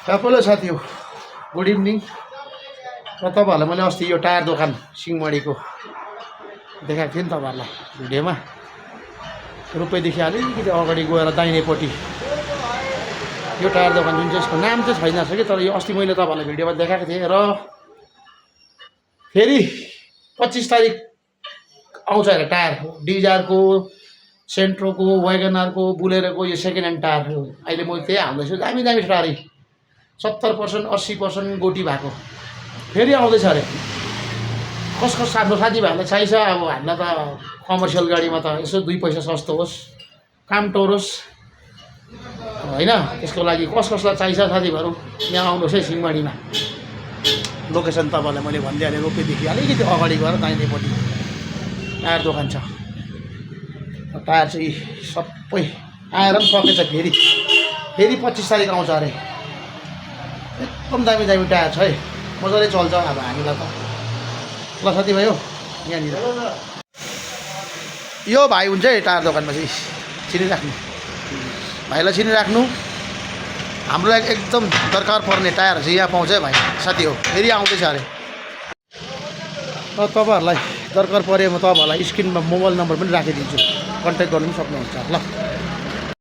Hello साथी हो, good evening. र तपाईँहरूलाई मैले अस्ति यो टायर दोकान सिंहमारीको देखाएको थिएँ नि तपाईँहरूलाई भिडियोमा। रुपैदेखि अलिकति अगाडि गएर दाहिनेपट्टि यो टायर दोकान जुन चाहिँ यसको नाम चाहिँ छैन रहेछ कि, तर यो अस्ति मैले तपाईँहरूलाई भिडियोमा देखाएको थिएँ। र फेरि 25 तारिक आउँछ अरे टायर डिजारको, सेन्ट्रोको, वेगनरको, बुलेरोको यो सेकेन्ड ह्यान्ड टायर। अहिले म त्यही हाल्दैछु, दामी दामी टायरै 70% 80% गोटी भएको फेरि आउँदैछ अरे। कस आफ्नो साथीभाइहरूलाई चाहिन्छ अब हामीलाई त कमर्सियल गाडीमा त यसो 2 पैसा सस्तो होस्, काम टोरोस् होइन। त्यसको लागि कसलाई चाहिन्छ साथीभाइहरू यहाँ आउनुहोस् है सिंहमारीमा। लोकेसन तपाईँहरूलाई मैले भनिदिइहालेँ, रोपेदेखि अलिकति अगाडि गएर दाहिनेपट्टि टायर दोकान छ। टायर चाहिँ सबै आएर पनि सकेछ। फेरि 25 तारिक आउँछ अरे। एकदम दामी दामी टायर छ है, मजाले चल्छ अब हामीलाई त। ल साथीभाइ हो, यहाँनिर यो भाइ हुन्छ है टायर दोकानमा चाहिँ, चिनिराख्नु भाइलाई, चिनिराख्नु। हामीलाई एकदम दरकार पर्ने टायर चाहिँ यहाँ पाउँछ है भाइ साथी हो। फेरि आउँदैछ अरे। र तपाईँहरूलाई दरकार पऱ्यो म तपाईँहरूलाई स्क्रिनमा मोबाइल नम्बर पनि राखिदिन्छु, कन्ट्याक्ट गर्नु पनि सक्नुहुन्छ। ल।